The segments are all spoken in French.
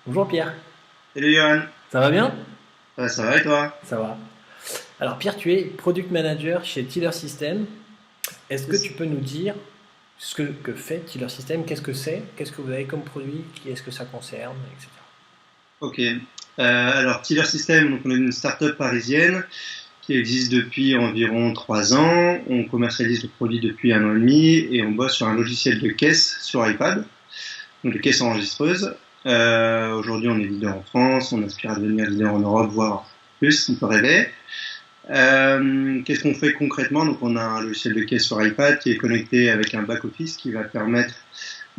Bonjour Pierre, Salut Johan. ça va bien? Ça va et toi? Ça va. Alors Pierre, tu es Product Manager chez Tiller System. Est-ce que tu peux nous dire ce que fait Tiller System? Qu'est-ce que c'est? Qu'est-ce que vous avez comme produit? Qui est-ce que ça concerne? Etc. Ok. Alors Tiller System, donc on est une start-up parisienne qui existe depuis environ 3 ans. On commercialise le produit depuis 1 an et demi et on bosse sur un logiciel de caisse sur iPad, donc de caisse enregistreuse. Aujourd'hui, on est leader en France, on aspire à devenir leader en Europe, voire plus, on peut rêver. Qu'est-ce qu'on fait concrètement? Donc, on a un logiciel de caisse sur iPad qui est connecté avec un back-office qui va permettre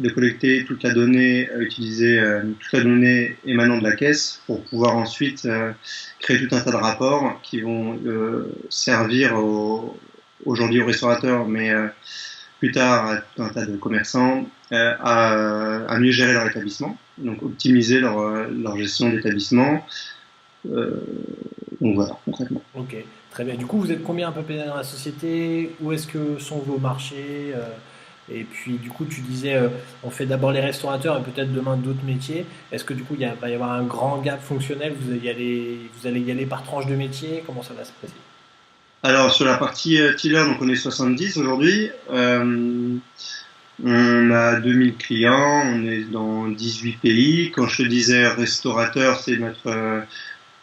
de collecter toute la donnée utilisée, toute la donnée émanant de la caisse pour pouvoir ensuite créer tout un tas de rapports qui vont servir aujourd'hui aux restaurateurs, mais plus tard à tout un tas de commerçants à mieux gérer leur établissement, donc optimiser leur gestion d'établissement. Euh, donc voilà, concrètement. Ok, très bien. Du coup, vous êtes combien à peu près dans la société? Où est-ce que sont vos marchés? Et puis, du coup, tu disais, on fait d'abord les restaurateurs et peut-être demain d'autres métiers. Est-ce que du coup, va y avoir un grand gap fonctionnel? Vous allez y aller par tranche de métier? Comment ça va se passer? Alors sur la partie Tiller, donc on est 70 aujourd'hui. On a 2000 clients, on est dans 18 pays. Quand je te disais restaurateur, c'est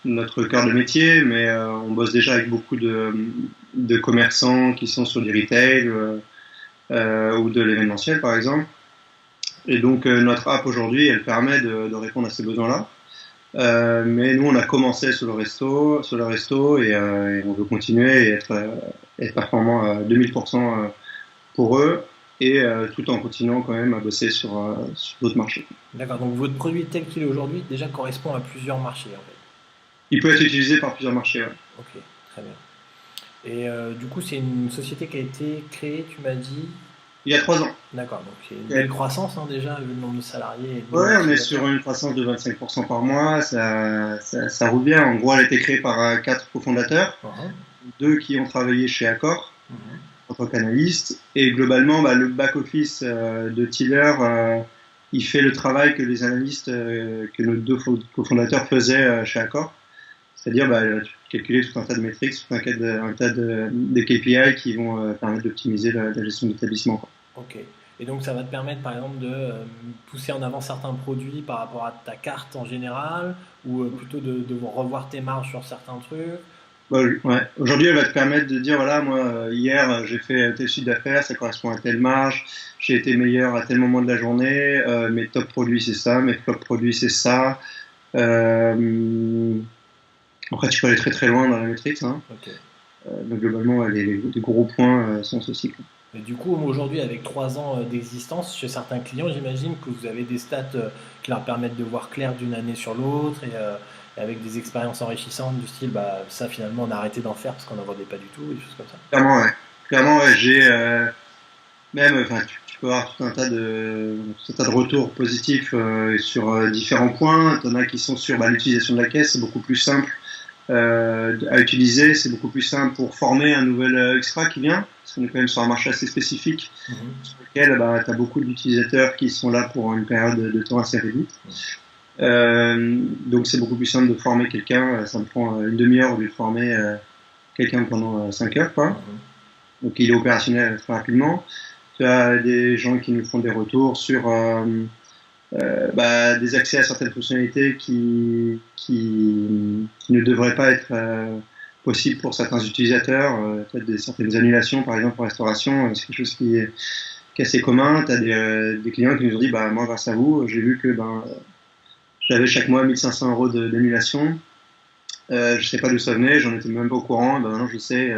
notre cœur de métier, mais on bosse déjà avec beaucoup de commerçants qui sont sur du retail ou de l'événementiel par exemple. Et donc notre app aujourd'hui, elle permet de répondre à ces besoins-là. Mais nous, on a commencé sur le resto et on veut continuer et être performant à 2000% pour eux et tout en continuant quand même à bosser sur d'autres marchés. D'accord, donc votre produit tel qu'il est aujourd'hui déjà correspond à plusieurs marchés en fait. Il peut être utilisé par plusieurs marchés. Ouais. Ok, très bien. Et du coup, c'est une société qui a été créée, tu m'as dit. Il y a 3 ans. D'accord, donc c'est une belle Ouais, croissance hein, déjà, vu le nombre de salariés et le nombre on est sur d'utilisateurs. une croissance de 25% par mois. Ça roule bien. En gros, elle a été créée par 4 cofondateurs, Uhum, deux qui ont travaillé chez Accor mhm. en tant qu'analyste. Et globalement, le back-office de Tiller, il fait le travail que les analystes, que nos deux cofondateurs faisaient chez Accor. C'est-à-dire calculer tout un tas de métriques, tout un tas de KPI qui vont permettre d'optimiser la gestion d'établissement. Quoi. Ok. Et donc ça va te permettre par exemple de pousser en avant certains produits par rapport à ta carte en général, ou plutôt de revoir tes marges sur certains trucs. Ouais. Aujourd'hui, elle va te permettre de dire, voilà, moi, hier, j'ai fait tel chiffre d'affaires, ça correspond à telle marge, j'ai été meilleur à tel moment de la journée, mes top produits, c'est ça, mes flop produits, c'est ça. Euh, Après, tu peux aller très très loin dans la métrique, hein. Ok. Donc, globalement, ouais, les gros points sont ceci. Quoi. Et du coup, aujourd'hui, avec 3 ans d'existence, chez certains clients, j'imagine que vous avez des stats qui leur permettent de voir clair d'une année sur l'autre et avec des expériences enrichissantes du style, bah, ça finalement on a arrêté d'en faire parce qu'on n'en vendait pas du tout, et des choses comme ça. Clairement, ouais. Clairement, ouais, j'ai même, enfin, tu peux avoir tout un tas de retours positifs sur différents points. T'en as qui sont sur l'utilisation de la caisse, c'est beaucoup plus simple à utiliser, c'est beaucoup plus simple pour former un nouvel extra qui vient, parce qu'on est quand même sur un marché assez spécifique, Mhm. sur lequel tu as beaucoup d'utilisateurs qui sont là pour une période de temps assez réduite. Donc c'est beaucoup plus simple de former quelqu'un, ça me prend une demi-heure au lieu de former quelqu'un pendant 5 heures, quoi. Mhm. Donc il est opérationnel très rapidement. Tu as des gens qui nous font des retours sur des accès à certaines fonctionnalités qui ne devraient pas être possibles pour certains utilisateurs. Peut-être certaines annulations, par exemple, en restauration, c'est quelque chose qui est assez commun. Tu as des clients qui nous ont dit, moi, grâce à vous, j'ai vu que j'avais chaque mois 1500 € d'annulation. Je ne sais pas d'où ça venait, j'en étais même pas au courant. Maintenant, je sais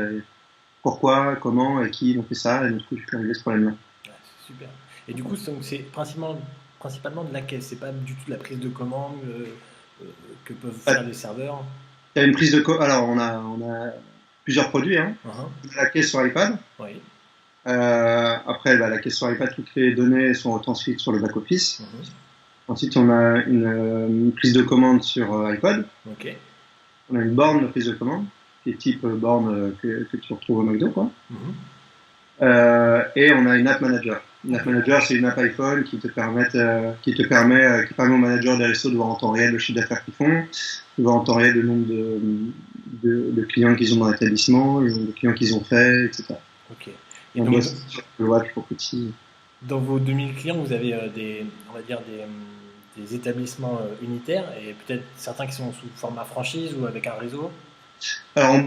pourquoi, comment et qui ont fait ça. Et du coup, je peux régler ce problème-là. Ouais, c'est super. Et du coup, c'est principalement de la caisse, c'est pas du tout de la prise de commande euh, que peuvent faire les serveurs. Tu as une prise de alors on a plusieurs produits. Hein. Mhm. La caisse sur iPad. Oui. Après, la caisse sur iPad, toutes les données sont retranscrites sur le back-office. Mhm. Ensuite, on a une prise de commande sur iPad. Ok. On a une borne de prise de commande, qui est type borne que tu retrouves au McDo. Quoi. Mhm. Et on a une app manager. Une app manager, c'est une app iPhone qui permet au manager des restos de voir en temps réel le chiffre d'affaires qu'ils font, de voir en temps réel le nombre de clients qu'ils ont dans l'établissement, le nombre de clients qu'ils ont fait, etc. Ok. Et On donc, bosse sur le watch pour petit. dans vos 2000 clients, vous avez on va dire des établissements unitaires et peut-être certains qui sont sous format franchise ou avec un réseau. Alors,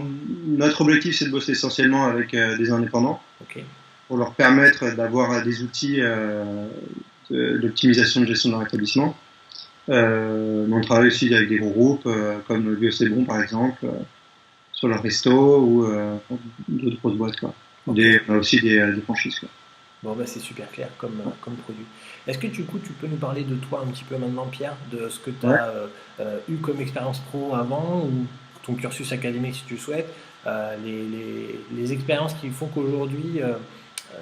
notre objectif, c'est de bosser essentiellement avec des indépendants Ok. pour leur permettre d'avoir des outils d'optimisation de gestion de leur établissement. Mais on travaille aussi avec des gros groupes comme Bio C'est Bon, par exemple, sur leur resto ou d'autres grosses boîtes. Quoi. Ok. On a aussi des franchises. Quoi. Bon, bah, c'est super clair comme produit. Est-ce que du coup, tu peux nous parler de toi un petit peu maintenant, Pierre, de ce que tu Ouais. as eu comme expérience pro avant ou ton cursus académique si tu le souhaites, les expériences qui font qu'aujourd'hui,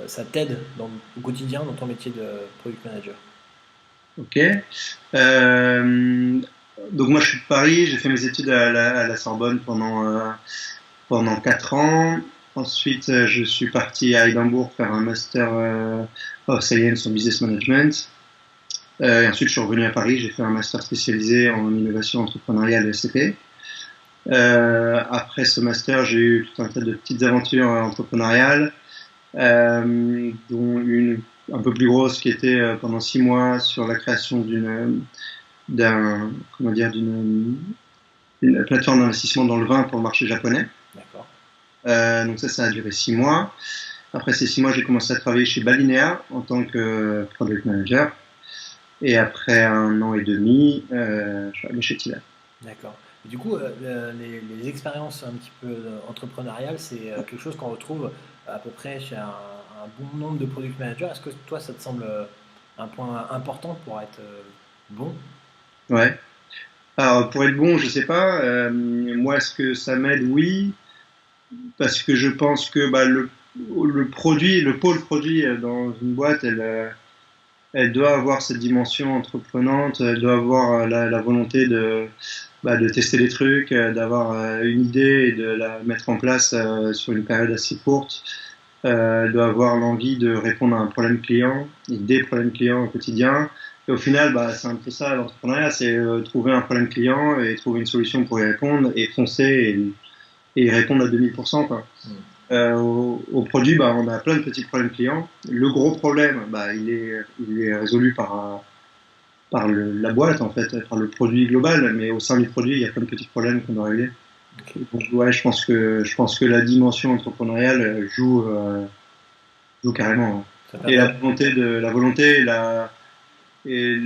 ça t'aide au quotidien dans ton métier de product manager. Ok. Donc moi, je suis de Paris. J'ai fait mes études à la Sorbonne pendant 4 ans. Ensuite, je suis parti à Édimbourg faire un master of science en business management. Et ensuite, je suis revenu à Paris. J'ai fait un master spécialisé en innovation entrepreneuriale et SCP. Après ce master, j'ai eu tout un tas de petites aventures entrepreneuriales, dont une un peu plus grosse qui était pendant 6 mois sur la création d'un, comment dire, d'une plateforme d'investissement dans le vin pour le marché japonais. D'accord. Donc ça a duré 6 mois. Après ces 6 mois, j'ai commencé à travailler chez Balinea en tant que product manager. Et après 1 an et demi, je suis allé chez Tila. D'accord. Et du coup, les expériences un petit peu entrepreneuriales, c'est quelque chose qu'on retrouve à peu près chez un bon nombre de product managers. Est-ce que toi, ça te semble un point important pour être bon? Ouais. Alors pour être bon, je sais pas. Moi, est-ce que ça m'aide? Oui, parce que je pense que le produit, le pôle produit dans une boîte, elle doit avoir cette dimension entreprenante, elle doit avoir la volonté de tester les trucs, d'avoir une idée et de la mettre en place sur une période assez courte. Elle doit avoir l'envie de répondre à un problème client, et des problèmes clients au quotidien. Et au final, c'est un peu ça l'entrepreneuriat, c'est trouver un problème client et trouver une solution pour y répondre et foncer et y répondre à 2000%. Quoi. Mm. Au produit, on a plein de petits problèmes clients. Le gros problème, il est résolu la boîte, en fait, par le produit global, mais au sein du produit, il y a plein de petits problèmes qu'on doit régler. Ok. Donc, ouais, je pense que la dimension entrepreneuriale joue carrément. Hein. Ça Et permet. la volonté et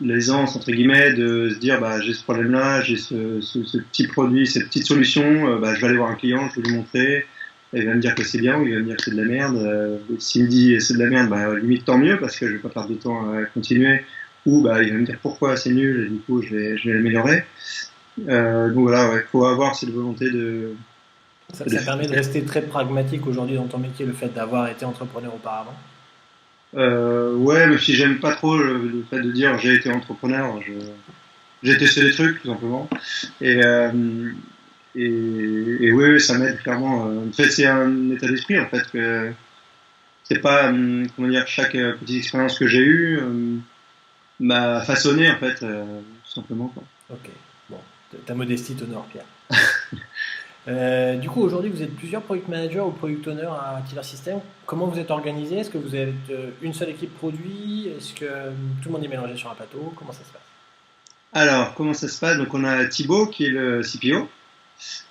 l'aisance, entre guillemets, de se dire, j'ai ce problème-là, j'ai ce petit produit, cette petite solution, je vais aller voir un client, je vais lui montrer, et il va me dire que c'est bien ou il va me dire que c'est de la merde. S'il me dit c'est de la merde, limite tant mieux, parce que je vais pas perdre de temps à continuer. Ou il va me dire pourquoi c'est nul, et du coup je vais l'améliorer. Donc voilà, ouais, faut avoir cette volonté Ça permet de rester très pragmatique aujourd'hui dans ton métier, le fait d'avoir été entrepreneur auparavant. ouais, même si j'aime pas trop le fait de dire j'ai été entrepreneur, j'ai testé des trucs tout simplement. Et, euh, et oui, ça m'aide clairement. En fait, c'est un état d'esprit en fait que c'est pas comment dire chaque petite expérience que j'ai eue m'a façonné en fait tout simplement quoi. Ok, bon, ta modestie t'honore, Pierre. Du coup, aujourd'hui, vous êtes plusieurs product managers ou product owners à Tiller System. Comment vous êtes organisé? Est-ce que vous êtes une seule équipe produit? Est-ce que tout le monde est mélangé sur un plateau? Comment ça se passe? Alors comment ça se passe? Donc on a Thibaut qui est le CPO.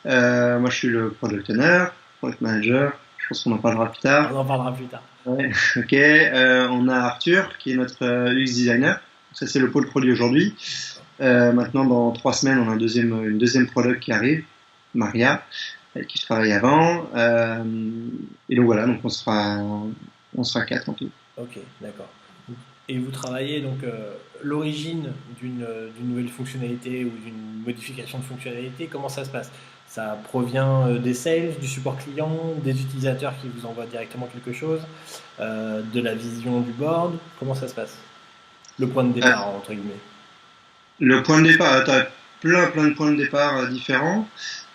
Moi je suis le product owner, product manager. Je pense qu'on en parlera plus On tard. en parlera plus tard. Ouais. Ok. On a Arthur qui est notre UX designer. Ça c'est le pôle produit aujourd'hui. Maintenant dans 3 semaines on a une deuxième product qui arrive, Maria, avec qui je travaillais avant. Et donc voilà, donc on sera 4 en tout. Ok, d'accord. Et vous travaillez donc l'origine d'une nouvelle fonctionnalité ou d'une modification de fonctionnalité, comment ça se passe? Ça provient des sales, du support client, des utilisateurs qui vous envoient directement quelque chose, de la vision du board, comment ça se passe? Le point de Euh, départ, entre guillemets. le point de départ, tu as plein de points de départ différents.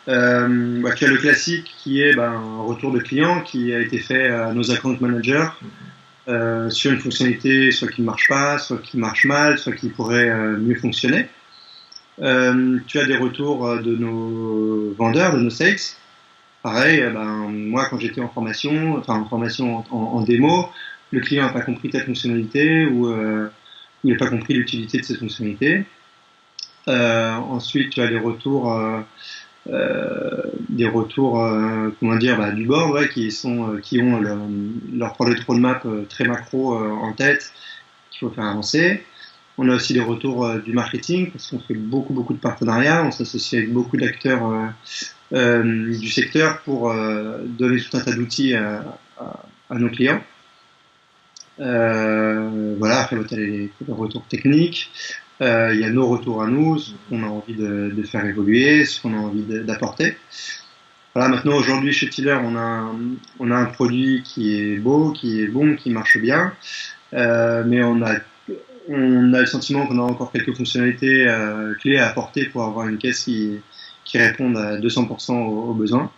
Tu as le classique qui est un retour de client qui a été fait à nos account managers sur une fonctionnalité, soit qui ne marche pas, soit qui marche mal, soit qui pourrait mieux fonctionner. Tu as des retours de nos vendeurs, de nos sales. Pareil, moi quand j'étais en formation, en démo, le client n'a pas compris telle fonctionnalité ou il n'a pas compris l'utilité de cette fonctionnalité. Ensuite, tu as les retours, comment dire, du board, ouais, qui ont leur project roadmap très macro en tête, qu'il faut faire avancer. On a aussi les retours du marketing, parce qu'on fait beaucoup de partenariats, on s'associe avec beaucoup d'acteurs du secteur pour donner tout un tas d'outils à nos clients. Voilà, après, tu as les retours techniques. Il y a nos retours à nous, ce qu'on a envie de faire évoluer, ce qu'on a envie d'apporter. Voilà, maintenant, aujourd'hui, chez Tiller, on a un produit qui est beau, qui est bon, qui marche bien, mais on a le sentiment qu'on a encore quelques fonctionnalités clés à apporter pour avoir une caisse qui réponde à 200% aux besoins.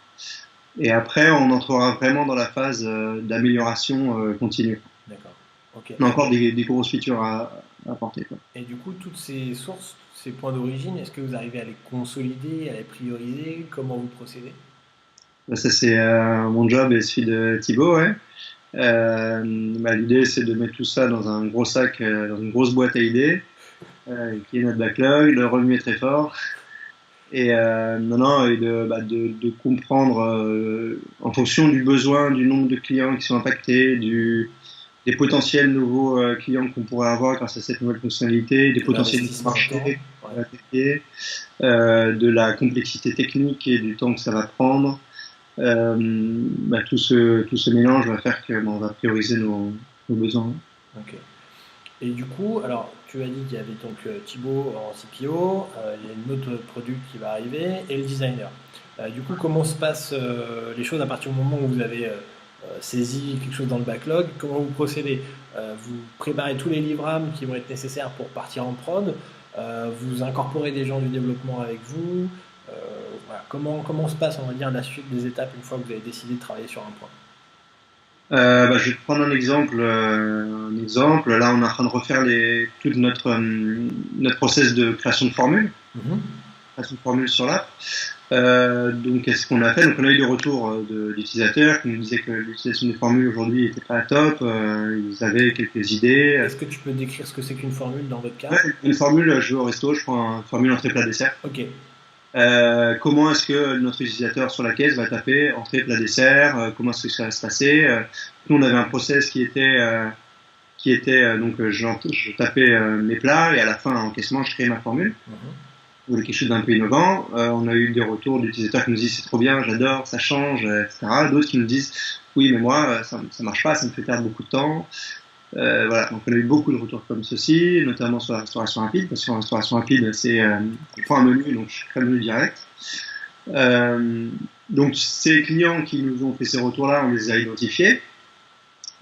Et après, on entrera vraiment dans la phase d'amélioration continue. D'accord. Okay. On a encore des grosses features à apporter, quoi. Et du coup, toutes ces sources, ces points d'origine, est-ce que vous arrivez à les consolider, à les prioriser? Comment vous procédez? Ça, c'est mon job et celui de Thibaut, ouais. L'idée, c'est de mettre tout ça dans un gros sac, dans une grosse boîte à idées, qui est notre backlog, le remuer très fort, et de comprendre en fonction du besoin, du nombre de clients qui sont impactés, des potentiels nouveaux clients qu'on pourrait avoir grâce à cette nouvelle fonctionnalité, des potentiels marchés, ouais. De la complexité technique et du temps que ça va prendre. Tout ce mélange va faire qu'on va prioriser nos besoins. Ok. Et du coup, alors tu as dit qu'il y avait donc Thibaut en CPO, il y a une autre produit qui va arriver et le designer. Du coup, comment se passent les choses à partir du moment où vous avez saisi quelque chose dans le backlog? Comment vous procédez? Vous préparez tous les livrables qui vont être nécessaires pour partir en prod, vous incorporez des gens du développement avec vous. Voilà. Comment se passe, on va dire, la suite des étapes une fois que vous avez décidé de travailler sur un point? Je vais te prendre un exemple. Là, on est en train de refaire tout notre process de création de formules. Création de formules sur l'app. Donc, qu'est-ce qu'on a fait? Donc, on a eu des retours d'utilisateurs qui nous disaient que l'utilisation des formules aujourd'hui n'était pas top. Ils avaient quelques idées. Est-ce que tu peux décrire ce que c'est qu'une formule dans votre cas? Ouais, une formule, je vais au resto, je prends une formule entrée plat dessert. Ok. Comment est-ce que notre utilisateur sur la caisse va taper entrée plat dessert, comment est-ce que ça va se passer. Nous, on avait un process qui était donc je tapais mes plats et à la fin, en encaissement, je créais ma formule. On voulait quelque chose d'un peu innovant. On a eu des retours d'utilisateurs qui nous disent c'est trop bien, j'adore, ça change, etc. D'autres qui nous disent oui, mais moi, ça marche pas, ça me fait perdre beaucoup de temps. Voilà, donc on a eu beaucoup de retours comme ceci, notamment sur la restauration rapide, parce que sur la restauration rapide, c'est je prends un menu, donc je crée le menu direct. Donc ces clients qui nous ont fait ces retours-là, on les a identifiés.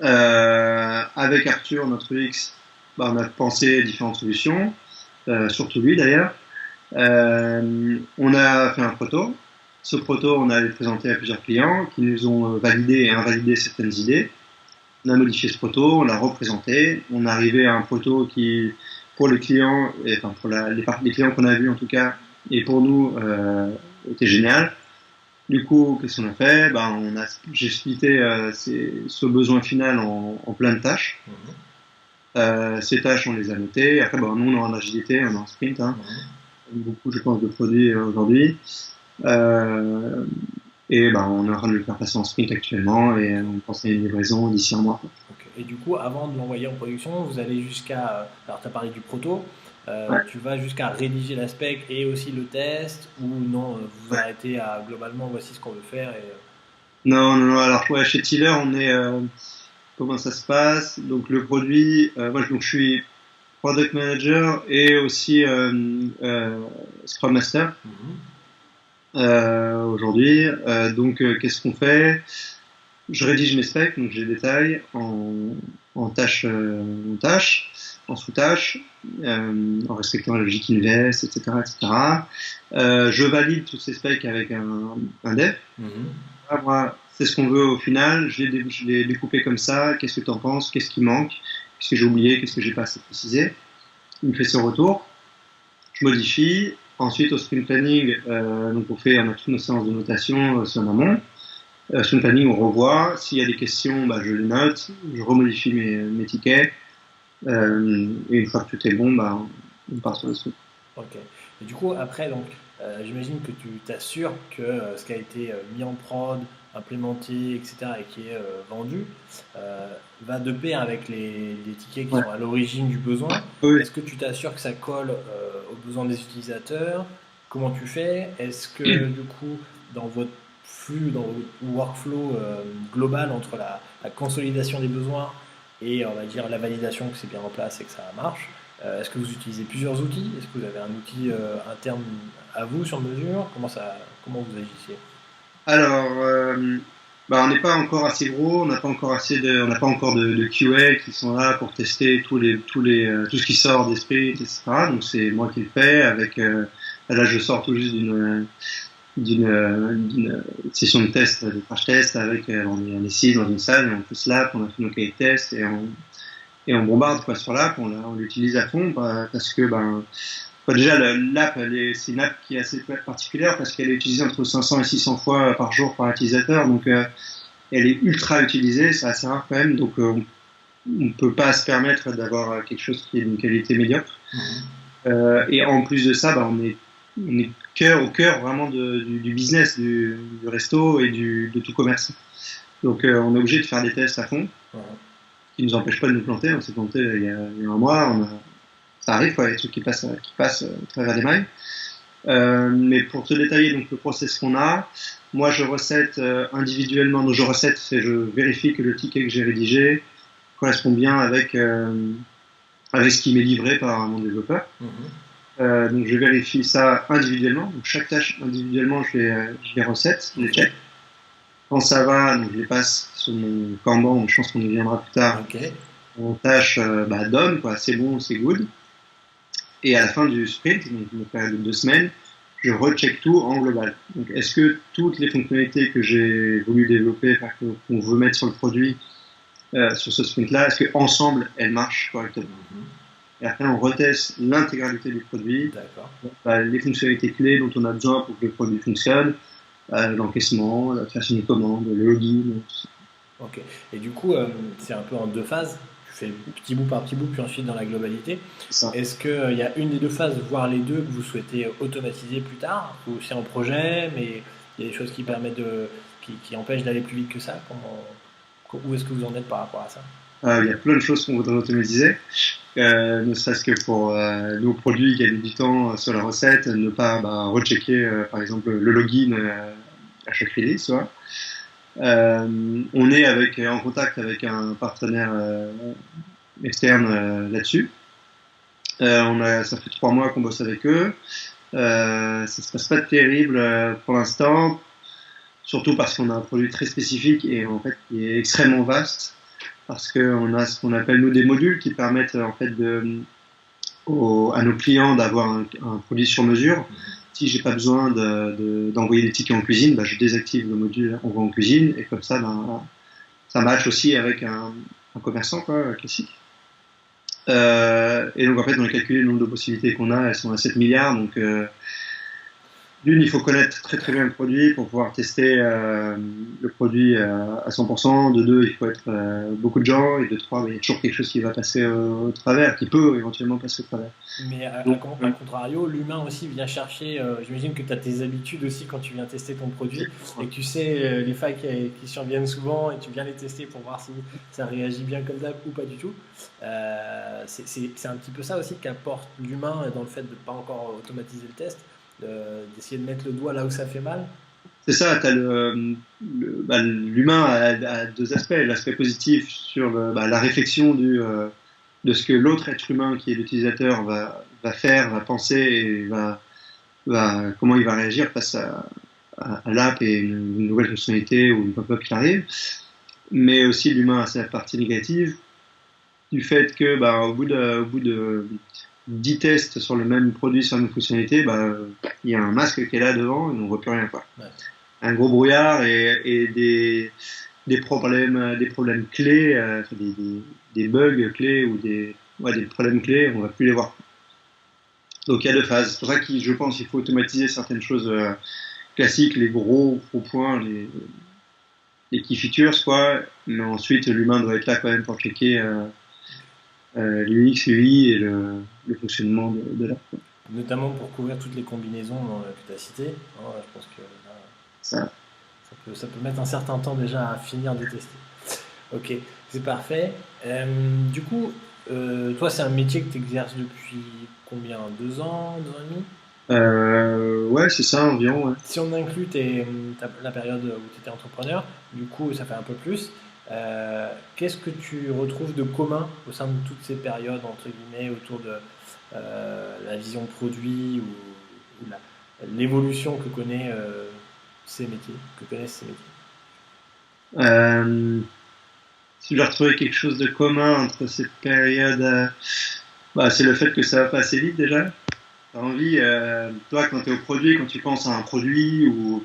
Avec Arthur, notre UX, on a pensé différentes solutions, surtout lui d'ailleurs. On a fait un proto. Ce proto, on a présenté à plusieurs clients qui nous ont validé et invalidé certaines idées. On a modifié ce proto, on l'a représenté, on est arrivé à un proto qui, pour les clients, pour les clients qu'on a vus en tout cas, et pour nous, était génial. Du coup, qu'est-ce qu'on a fait? J'ai splitté ce besoin final en plein de tâches. Ces tâches, on les a notées. Après, nous, on est en agilité, on est en sprint. Beaucoup, je pense, de produits aujourd'hui. Et on est en train de le faire passer en sprint actuellement et on pense à une livraison d'ici un mois. Okay. Et du coup, avant de l'envoyer en production, vous allez jusqu'à... Alors, tu as parlé du proto. Tu vas jusqu'à rédiger la spec et aussi le test ou non, vous arrêtez à globalement, voici ce qu'on veut faire et... Non. Alors, chez Tiller, on est... comment ça se passe? Donc, le produit... moi, je suis product manager et aussi Scrum Master. Aujourd'hui. Qu'est-ce qu'on fait? Je rédige mes specs, donc je les détaille en tâches, en sous-tâches, en respectant la logique invest, etc., etc. Je valide tous ces specs avec un dev. Moi, c'est ce qu'on veut au final, je l'ai découpé comme ça, qu'est-ce que tu en penses, qu'est-ce qui manque, qu'est-ce que j'ai oublié, qu'est-ce que j'ai pas assez précisé. Il me fait son retour, je modifie. Ensuite, au sprint planning, donc on a toutes nos séances de notation en amont. Sprint planning, on revoit. S'il y a des questions, je les note, je remodifie mes tickets. Et une fois que tout est bon, on part sur le sprint. Ok. Et du coup, après, donc, j'imagine que tu t'assures que ce qui a été mis en prod, implémenté, etc., et qui est vendu, va de pair avec les tickets qui Ouais. sont à l'origine du besoin. Oui. Est-ce que tu t'assures que ça colle aux besoins des utilisateurs? Comment tu fais? Est-ce que, du coup, dans votre flux, dans votre workflow global entre la consolidation des besoins et, on va dire, la validation que c'est bien en place et que ça marche, est-ce que vous utilisez plusieurs outils? Est-ce que vous avez un outil interne à vous sur mesure? Comment vous agissez? Alors, on n'est pas encore assez gros, on n'a pas encore de QA qui sont là pour tester tout ce qui sort des sprints, etc. Donc c'est moi qui le fais avec, là je sors tout juste d'une session de test, de crash test avec, on est 6 dans une salle, on fait Slap, on a fait nos cahiers de test et on bombarde quoi sur l'app, on l'utilise à fond parce que déjà l'app c'est une app qui est assez particulière parce qu'elle est utilisée entre 500 et 600 fois par jour par utilisateur, donc elle est ultra utilisée, c'est assez rare quand même, donc on ne peut pas se permettre d'avoir quelque chose qui est d'une qualité médiocre. Et en plus de ça, on est au cœur vraiment du business du resto et de tout commerce. Donc on est obligé de faire des tests à fond, qui nous empêche pas de nous planter. On s'est planté il y a un mois, ça arrive, quoi, les trucs qui passent au travers des mailles. Mais pour te détailler donc le process qu'on a, moi je recette individuellement, donc je vérifie que le ticket que j'ai rédigé correspond bien avec ce qui m'est livré par mon développeur. Donc je vérifie ça individuellement, donc chaque tâche individuellement je les recette, je les check. Quand ça va, donc je les passe sur mon Kanban, je pense qu'on y viendra plus tard. Okay. En tâche done, quoi, c'est bon, c'est good. Et à la fin du sprint, donc une période de 2 semaines, je recheck tout en global. Donc est-ce que toutes les fonctionnalités que j'ai voulu développer, qu'on veut mettre sur le produit, sur ce sprint-là, est-ce qu'ensemble elles marchent correctement? Et après on reteste l'intégralité du produit, les fonctionnalités clés dont on a besoin pour que le produit fonctionne, l'encaissement, la création de commandes, le login. Ok. Et du coup, c'est un peu en 2 phases. Tu fais petit bout par petit bout, puis ensuite dans la globalité. Est-ce qu'il y a une des 2 phases, voire les 2, que vous souhaitez automatiser plus tard? Ou c'est en projet, mais il y a des choses qui permettent qui empêchent d'aller plus vite que ça? Où est-ce que vous en êtes par rapport à ça? Il y a plein de choses qu'on voudrait automatiser, ne serait-ce que pour nos produits gagner du temps sur la recette, ne pas rechecker par exemple le login à chaque release. On est en contact avec un partenaire externe là-dessus. Ça fait 3 mois qu'on bosse avec eux. Ça se passe pas terrible pour l'instant, surtout parce qu'on a un produit très spécifique et en fait qui est extrêmement vaste. Parce qu'on a ce qu'on appelle nous des modules qui permettent en fait à nos clients d'avoir un produit sur mesure. Si j'ai pas besoin d'envoyer des tickets en cuisine, je désactive le module envoi en cuisine et comme ça, ça match aussi avec un commerçant classique. Et donc en fait, on a calculé le nombre de possibilités qu'on a, elles sont à 7 milliards, donc d'une, il faut connaître très très bien le produit pour pouvoir tester le produit à 100%. De 2, il faut être beaucoup de gens. Et de 3, il y a toujours quelque chose qui va passer au travers, qui peut éventuellement passer au travers. Mais à contrario, l'humain aussi vient chercher, j'imagine que tu as tes habitudes aussi quand tu viens tester ton produit et que tu sais les failles qui surviennent souvent et tu viens les tester pour voir si ça réagit bien comme ça ou pas du tout. C'est un petit peu ça aussi qu'apporte l'humain dans le fait de ne pas encore automatiser le test. D'essayer de mettre le doigt là où ça fait mal. C'est ça, l'humain a 2 aspects. L'aspect positif sur la réflexion de ce que l'autre être humain qui est l'utilisateur va faire, va penser et comment il va réagir face à l'app et une nouvelle fonctionnalité ou une pop-up qui arrive. Mais aussi l'humain a sa partie négative du fait que au bout de 10 tests sur le même produit, sur la même fonctionnalité, il y a un masque qui est là devant et on ne voit plus rien. Ouais. un gros brouillard et des problèmes clés, des bugs clés ou des problèmes clés, on va plus les voir. Donc il y a deux phases. C'est pour ça que je pense qu'il faut automatiser certaines choses classiques, les gros points, les key features, quoi. Mais ensuite, l'humain doit être là quand même pour checker l'UX, l'UI et le fonctionnement de l'app. Notamment pour couvrir toutes les combinaisons que tu as citées. Je pense que là, Ça. ça peut mettre un certain temps déjà à finir de tester. Ok, c'est parfait. Du coup, toi, c'est un métier que tu exerces depuis combien? 2 ans, 2 ans et demi? Ouais, c'est ça environ. Ouais. Si on inclut la période où tu étais entrepreneur, du coup, ça fait un peu plus. Qu'est-ce que tu retrouves de commun au sein de toutes ces périodes, entre guillemets, autour de la vision produit ou l'évolution que connaissent ces métiers? Si je dois retrouver quelque chose de commun entre cette période, c'est le fait que ça va pas assez vite déjà. T'as envie, toi, quand tu es au produit, quand tu penses à un produit ou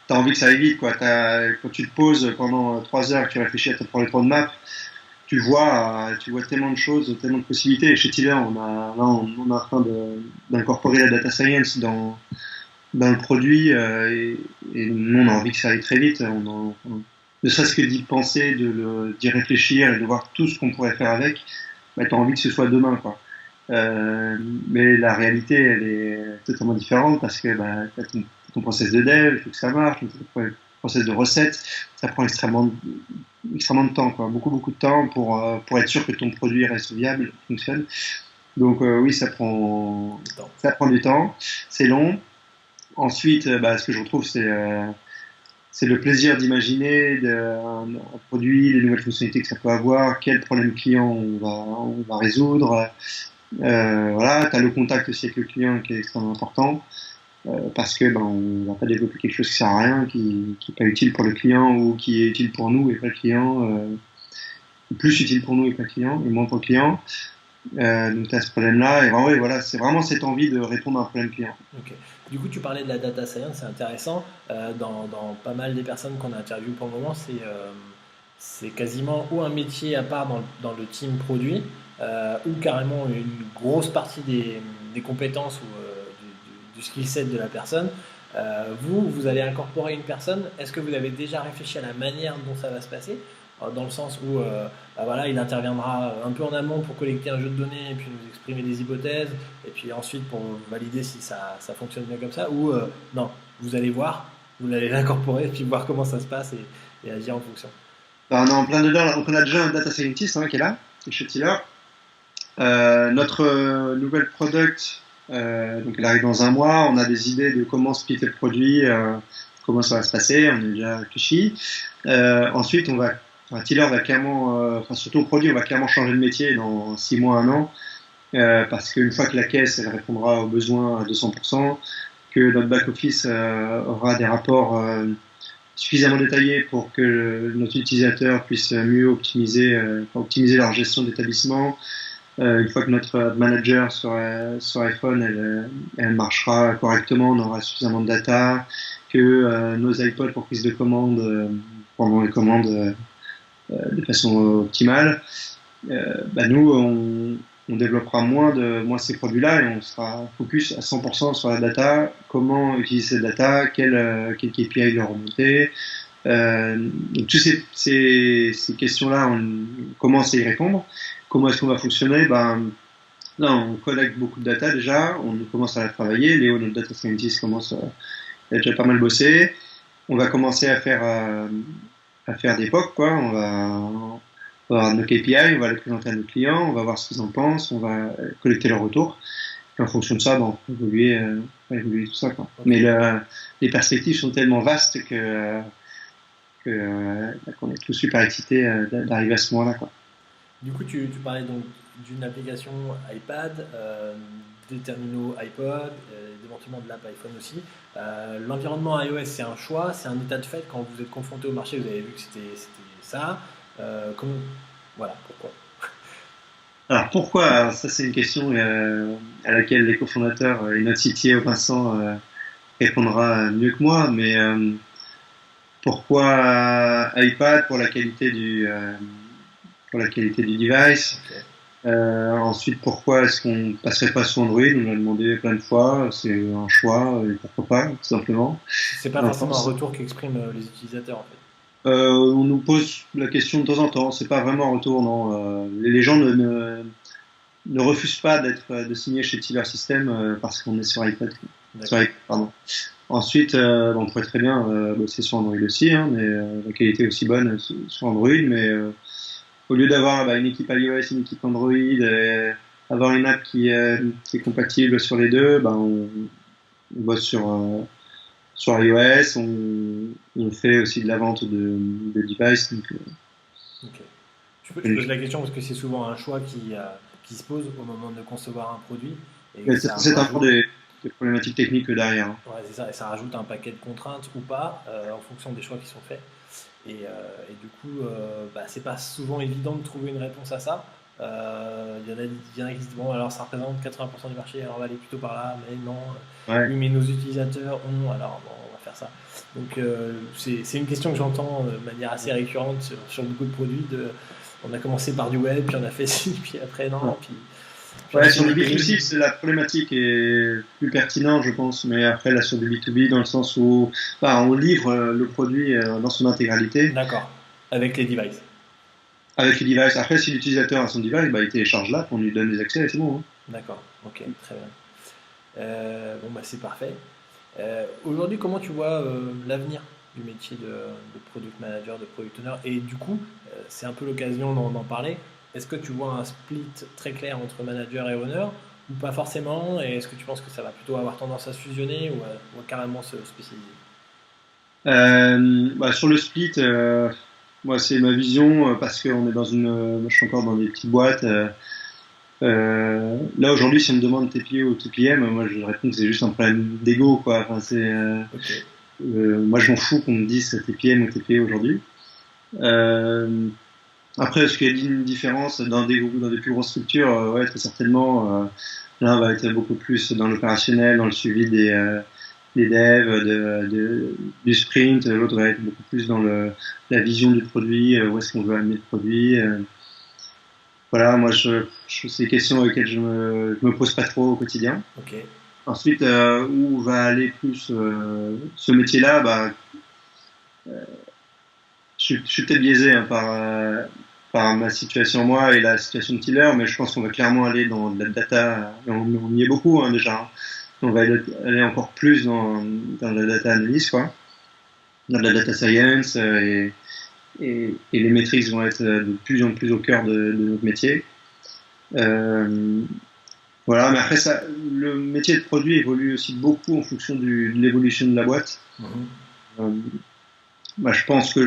t'as envie que ça aille vite, quoi. Quand tu te poses pendant 3 heures, que tu réfléchis à ton roadmap, tu vois tellement de choses, tellement de possibilités. Et chez Tiller, on est en train d'incorporer la data science dans le produit, et nous, on a envie que ça aille très vite. Ne serait-ce que d'y penser, d'y réfléchir et de voir tout ce qu'on pourrait faire avec, bah, t'as envie que ce soit demain, quoi. Mais la réalité, elle est totalement différente parce que bah, t'as ton process de dev, il faut que ça marche, ton process de recette, ça prend extrêmement de temps, quoi. Beaucoup de temps pour être sûr que ton produit reste viable, fonctionne. Donc oui, ça prend du temps, c'est long. Ensuite, ce que je retrouve, c'est le plaisir d'imaginer un produit, les nouvelles fonctionnalités que ça peut avoir, quel problème client on va résoudre. Voilà, tu as le contact aussi avec le client qui est extrêmement important parce que on va pas développer quelque chose qui sert à rien, qui est pas utile pour le client ou qui est utile pour nous et pas le client, plus utile pour nous et pas le client et moins pour le client. Donc tu as ce problème-là et ouais, voilà, c'est vraiment cette envie de répondre à un problème client. Ok. Du coup, tu parlais de la data science, c'est intéressant. Dans pas mal des personnes qu'on a interviewées pour le moment, c'est quasiment ou un métier à part dans le team produit, ou carrément une grosse partie des compétences ou du skill set de la personne. Vous allez incorporer une personne. Est-ce que vous avez déjà réfléchi à la manière dont ça va se passer? Dans le sens où voilà, il interviendra un peu en amont pour collecter un jeu de données et puis nous exprimer des hypothèses, et puis ensuite pour valider si ça fonctionne bien comme ça, ou non, vous allez voir, vous allez l'incorporer et puis voir comment ça se passe et agir en fonction. On est en plein dedans, donc on a déjà un data scientist qui est là, chez Tiller. Notre nouvelle product, donc elle arrive dans un mois, on a des idées de comment splitter le produit, comment ça va se passer, on est déjà réfléchi. Ensuite, Tiller va clairement, surtout au produit, on va clairement changer de métier dans 6 mois, 1 an, parce qu'une fois que la caisse elle répondra aux besoins à 200%, que notre back-office aura des rapports suffisamment détaillés pour que notre utilisateur puisse mieux optimiser leur gestion d'établissement. Une fois que notre manager sur iPhone, elle marchera correctement, on aura suffisamment de data, que nos iPods pour prise de commande, pendant les commandes de façon optimale, nous, on développera moins ces produits-là et on sera focus à 100% sur la data, comment utiliser cette data, quel KPI leur remonter. Donc toutes ces questions-là, on commence à y répondre. Comment est-ce qu'on va fonctionner? Là, on collecte beaucoup de data déjà, on commence à la travailler. Léo, notre data scientist, il a déjà pas mal bossé. On va commencer à faire des POC, quoi. On va avoir nos KPI, on va les présenter à nos clients, on va voir ce qu'ils en pensent, on va collecter leurs retours. Et en fonction de ça, on peut évoluer tout ça, quoi. Okay. Mais les perspectives sont tellement vastes qu'on est tous super excités d'arriver à ce moment-là, quoi. Du coup, tu parlais donc d'une application iPad, des terminaux iPod, éventuellement de l'app iPhone aussi. L'environnement iOS, c'est un choix, c'est un état de fait. Quand vous êtes confronté au marché, vous avez vu que c'était ça. Voilà, pourquoi? Alors pourquoi? Ça, c'est une question à laquelle les cofondateurs et notre CTO Vincent répondra mieux que moi, mais pourquoi iPad pour la qualité du device. Ok. Ensuite, pourquoi est-ce qu'on passerait pas sous Android? On l'a demandé plein de fois, c'est un choix, et pourquoi pas, tout simplement. C'est pas Et forcément un retour qu'expriment les utilisateurs en fait. on nous pose la question de temps en temps, c'est pas vraiment un retour, non. Les gens ne refusent pas de signer chez Tiber System parce qu'on est sur iPad. Sur D'accord. iPad, pardon. Ensuite, on pourrait très bien bosser sur Android aussi, hein, mais la qualité est aussi bonne sur Android, mais au lieu d'avoir une équipe iOS, une équipe Android, avoir une app qui est compatible sur les deux, on bosse sur iOS, on fait aussi de la vente de devices. Donc, Ok. Je pose la question parce que c'est souvent un choix qui se pose au moment de concevoir un produit et ça c'est un peu rajoute. des problématiques techniques derrière, hein. Ouais, c'est ça, et ça rajoute un paquet de contraintes ou pas en fonction des choix qui sont faits. Et du coup, c'est pas souvent évident de trouver une réponse à ça. Il y en a qui se disent bon, alors ça représente 80% du marché, alors on va aller plutôt par là, mais non. Ouais. Oui, mais nos utilisateurs ont, alors bon, on va faire ça. Donc c'est une question que j'entends de manière assez récurrente sur beaucoup de produits. On a commencé par du web, puis on a fait ci, puis après Ouais. non, puis on a Ouais, fait sur une le hybride. B2C, c'est la problématique est plus pertinente, je pense, mais après, là, sur le B2B, dans le sens où on livre le produit dans son intégralité D'accord, avec les devices. avec le device. Après, si l'utilisateur a son device, il télécharge l'app, on lui donne des accès et c'est bon, hein. D'accord, ok, très bien. Bon, c'est parfait. Aujourd'hui, comment tu vois l'avenir du métier de product manager, de product owner? Et du coup, c'est un peu l'occasion d'en parler. Est-ce que tu vois un split très clair entre manager et owner ou pas forcément? Et est-ce que tu penses que ça va plutôt avoir tendance à se fusionner ou à carrément se spécialiser? Sur le split, moi, c'est ma vision parce qu'on est moi, je suis encore dans des petites boîtes. Là, aujourd'hui, si on me demande TPO ou TPM, moi, je réponds que c'est juste un problème d'ego, quoi. Enfin, Ok, moi, je m'en fous qu'on me dise TPM ou TPO aujourd'hui. Euh, Après, est-ce qu'il y a une différence dans des plus grosses structures? Ouais, très certainement. L'un va être beaucoup plus dans l'opérationnel, dans le suivi des devs, du sprint. L'autre va être beaucoup plus dans la vision du produit, où est-ce qu'on veut amener le produit. Voilà, moi, c'est des questions auxquelles je me pose pas trop au quotidien. ok, Ensuite, où va aller plus ce métier-là? Je suis peut-être biaisé hein, par ma situation moi et la situation de Tiller, mais je pense qu'on va clairement aller dans de la data. On y est beaucoup hein, déjà, hein. On va aller encore plus dans la data analyse, quoi, dans la data science et les métriques vont être de plus en plus au cœur de notre métier. Euh, voilà, mais après ça, le métier de produit évolue aussi beaucoup en fonction de l'évolution de la boîte. mhm, Euh, je pense que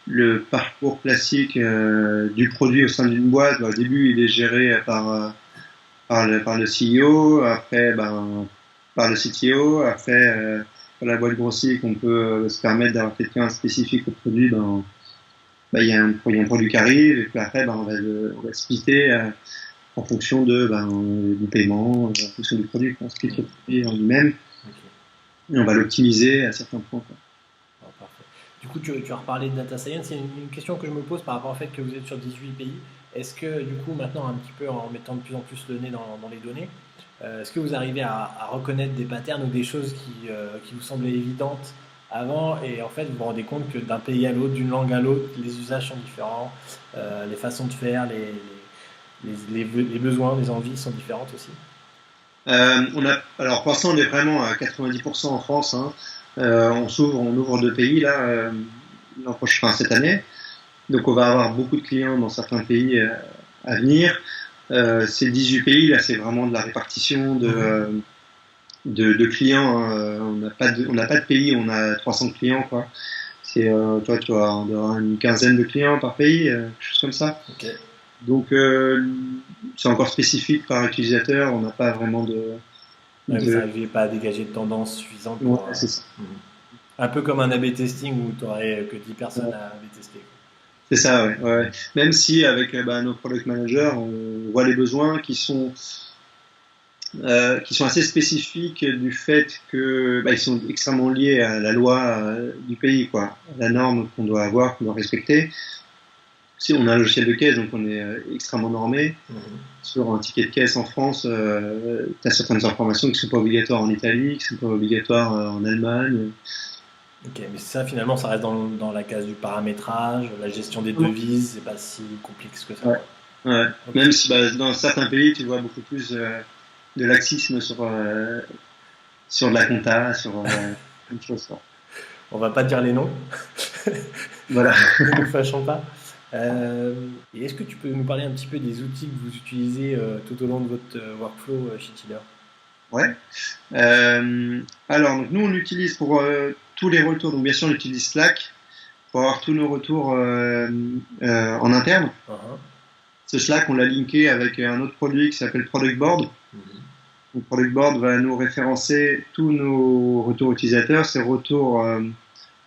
le parcours classique du produit au sein d'une boîte, au début, il est géré par le CEO, après, par le CTO, après, quand la boîte grossit, qu'on peut se permettre d'avoir quelqu'un spécifique au produit, il y a un produit qui arrive, et puis après, on va splitter en fonction du paiement, en fonction du produit, on split le produit en lui-même, ok. et on va l'optimiser à certains points, quoi. Ah, parfait. Du coup, tu as reparlé de data science. C'est une question que je me pose par rapport au fait que vous êtes sur 18 pays. Est-ce que, du coup, maintenant, un petit peu en mettant de plus en plus le nez dans les données, est-ce que vous arrivez à reconnaître des patterns ou des choses qui vous semblaient évidentes avant et en fait, vous vous rendez compte que d'un pays à l'autre, d'une langue à l'autre, les usages sont différents, les façons de faire, les besoins, les envies sont différentes aussi? Alors pour l'instant, on est vraiment à 90% en France, hein. On ouvre deux pays là, l'an prochain, enfin, cette année. Donc on va avoir beaucoup de clients dans certains pays à venir. Ces 18 pays là, c'est vraiment de la répartition Mhm. de clients, hein. On n'a pas de pays où on a 300 clients, quoi. Toi, tu vas avoir une quinzaine de clients par pays, quelque chose comme ça. Ok. Donc c'est encore spécifique par utilisateur. On n'a pas vraiment Ouais, vous de n'arrivez pas à dégager de tendance suffisante ouais, pour. c'est ça. Mhm. Un peu comme un A/B testing où tu n'aurais que 10 personnes à A/B tester. C'est ça, ouais, ouais. Même si avec nos product managers, on voit les besoins qui sont qui sont assez spécifiques du fait que ils sont extrêmement liés à la loi du pays, quoi, à la norme qu'on doit avoir, qu'on doit respecter. Si on a un logiciel de caisse, donc on est extrêmement normé. Sur un ticket de caisse en France, tu as certaines informations qui ne sont pas obligatoires en Italie, qui ne sont pas obligatoires en Allemagne. Ok, mais ça finalement ça reste dans la case du paramétrage, la gestion des devises, c'est pas si complexe que ça. Ouais. Ouais. Okay. Même si dans certains pays, tu vois beaucoup plus de laxisme sur de la compta, sur une chose. Quoi. On va pas dire les noms. Voilà. Ne nous fâchons pas. Et est-ce que tu peux nous parler un petit peu des outils que vous utilisez tout au long de votre workflow chez Tiller? Ouais. Alors, donc, nous, on utilise pour tous les retours, donc bien sûr, on utilise Slack pour avoir tous nos retours en interne. Ce Slack, on l'a linké avec un autre produit qui s'appelle Product Board. Donc, Product Board va nous référencer tous nos retours utilisateurs, ces retours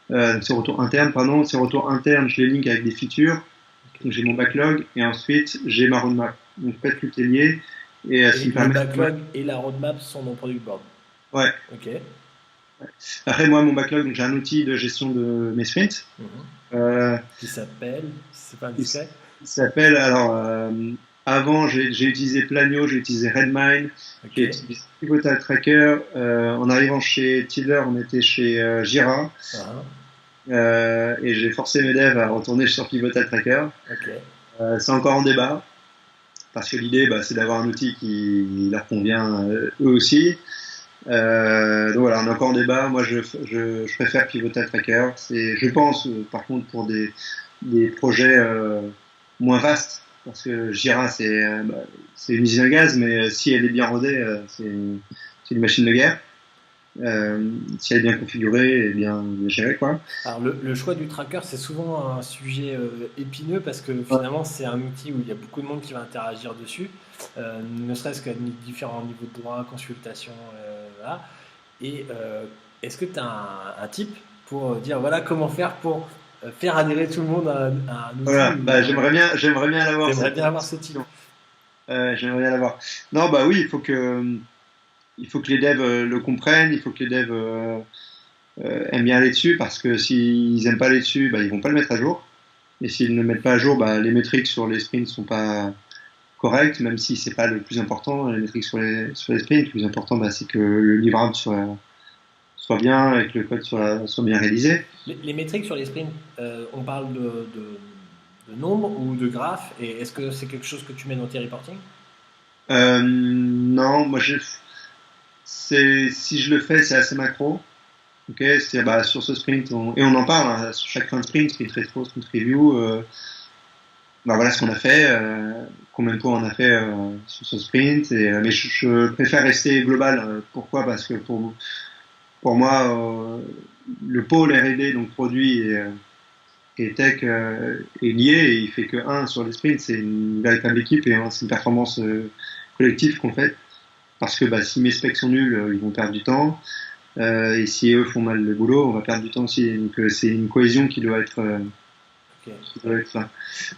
internes, pardon. Ces retours internes, je les link avec des features. Donc, j'ai mon backlog et ensuite, j'ai ma roadmap. Donc, en fait, tout est lié. Et le backlog et la roadmap sont dans Product Board. Ouais. Ok. Après, moi, mon backlog, donc j'ai un outil de gestion de mes sprints. Qui s'appelle, c'est pas indiscret. Il s'appelle, alors, avant, j'ai utilisé Planio, j'ai utilisé Redmine, j'ai utilisé Pivotal Tracker. En arrivant chez Tiller, on était chez Jira. Et j'ai forcé mes devs à retourner sur Pivotal Tracker. C'est encore en débat. Parce que l'idée, c'est d'avoir un outil qui leur convient eux aussi. Donc voilà, on est encore en débat. Moi, je préfère Pivotal Tracker. Je pense, par contre, pour des projets moins vastes, parce que Jira, c'est une usine à gaz, mais si elle est bien rodée, c'est une machine de guerre. Si elle est bien configurée et bien gérée, quoi. Alors le choix du tracker, c'est souvent un sujet épineux parce que finalement c'est un outil où il y a beaucoup de monde qui va interagir dessus, ne serait-ce qu'à différents niveaux de droit, consultation, voilà. Et est-ce que tu as un tip pour dire voilà comment faire pour faire adhérer tout le monde à un outil? Voilà, j'aimerais bien l'avoir. J'aimerais bien avoir ce type. J'aimerais bien l'avoir. Non, oui, il faut que les devs le comprennent, il faut que les devs aiment bien aller dessus, parce que s'ils aiment pas aller dessus, ils vont pas le mettre à jour. Et s'ils ne le mettent pas à jour, les métriques sur les sprints sont pas correctes, même si c'est pas le plus important, les métriques sur les sprints. Le plus important, c'est que le livrable soit bien et que le code soit bien réalisé. Les métriques sur les sprints, on parle de nombre ou de graphes, et est-ce que c'est quelque chose que tu mets dans tes reporting? Non, moi si je le fais, c'est assez macro. Okay, c'est sur ce sprint, on en parle sur chaque fin de sprint rétro, sprint review. Voilà ce qu'on a fait, combien de fois on a fait sur ce sprint. Mais je préfère rester global. Pourquoi? Parce que pour moi, le pôle R&D, donc produit et tech, est lié, et il fait que un sur les sprints. C'est une véritable équipe et c'est une performance collective qu'on fait. Parce que si mes specs sont nuls, ils vont perdre du temps. Et si eux font mal le boulot, on va perdre du temps aussi. Donc c'est une cohésion qui doit être là.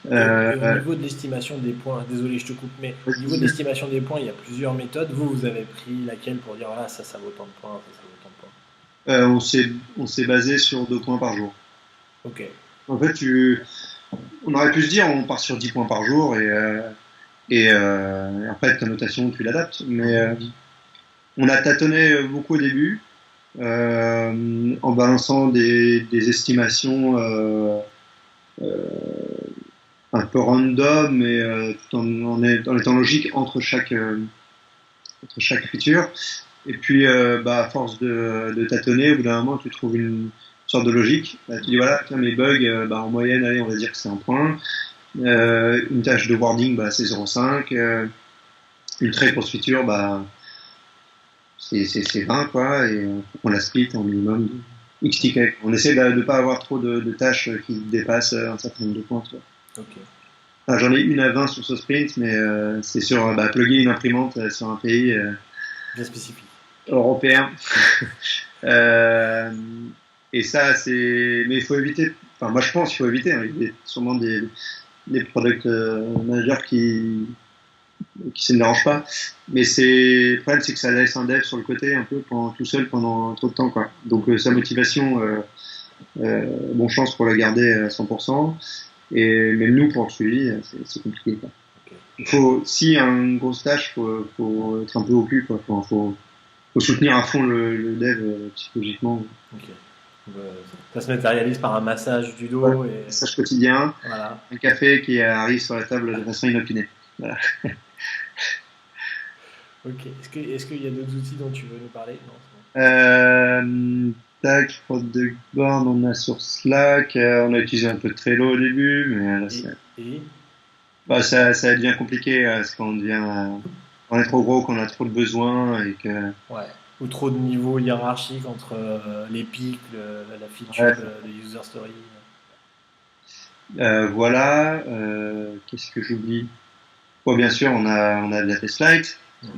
Au niveau de l'estimation des points, désolé je te coupe, mais au niveau de l'estimation des points, il y a plusieurs méthodes. Vous avez pris laquelle pour dire voilà, ça vaut tant de points, ça vaut tant de points? On s'est basé sur 2 points par jour. Ok. En fait, on aurait pu se dire on part sur 10 points par jour et après ta notation tu l'adaptes. Mais on a tâtonné beaucoup au début. En balançant des estimations un peu random, mais tout en étant logique entre chaque feature. Et puis, à force de tâtonner, au bout d'un moment, tu trouves une sorte de logique. Tu dis voilà, tiens, mes bugs, en moyenne, allez, on va dire que c'est 1 point. Une tâche de wording, c'est 0,5. Une très grosse feature, c'est 20, quoi, et on la split en minimum X tickets. On essaie de ne pas avoir trop de tâches qui dépassent un certain nombre de points. Tu vois. Okay. Enfin, j'en ai 1 à 20 sur ce sprint, mais c'est sur plugger une imprimante sur un pays bien spécifique européen. Et ça, mais il faut éviter. Enfin, moi, je pense qu'il faut éviter. Il y a sûrement des product managers qui qui ça ne dérange pas. Mais le problème, c'est que ça laisse un dev sur le côté un peu tout seul pendant trop de temps, quoi. Donc sa motivation, bon chance pour la garder à 100%. Et même nous, pour le suivi, c'est compliqué, quoi. Si y a une grosse tâche, faut être un peu au cul, quoi. Faut soutenir à fond le dev psychologiquement. Ok. Ça se matérialise par un massage du Voilà. dos et Message quotidien, voilà. un café qui arrive sur la table de façon inopinée. Voilà. Ok. Est-ce qu'il y a d'autres outils dont tu veux nous parler? Non, c'est Tac, product board, on a sur Slack, on a utilisé un peu de Trello au début, mais là, bon. Et ça devient compliqué parce qu'on on est trop gros, qu'on a trop de besoins et que ouais. Ou trop de niveaux hiérarchiques entre les pics, la feature, ouais, le user story. voilà. Qu'est-ce que j'oublie? Bon, bien sûr, on a de la test flight. Mhm.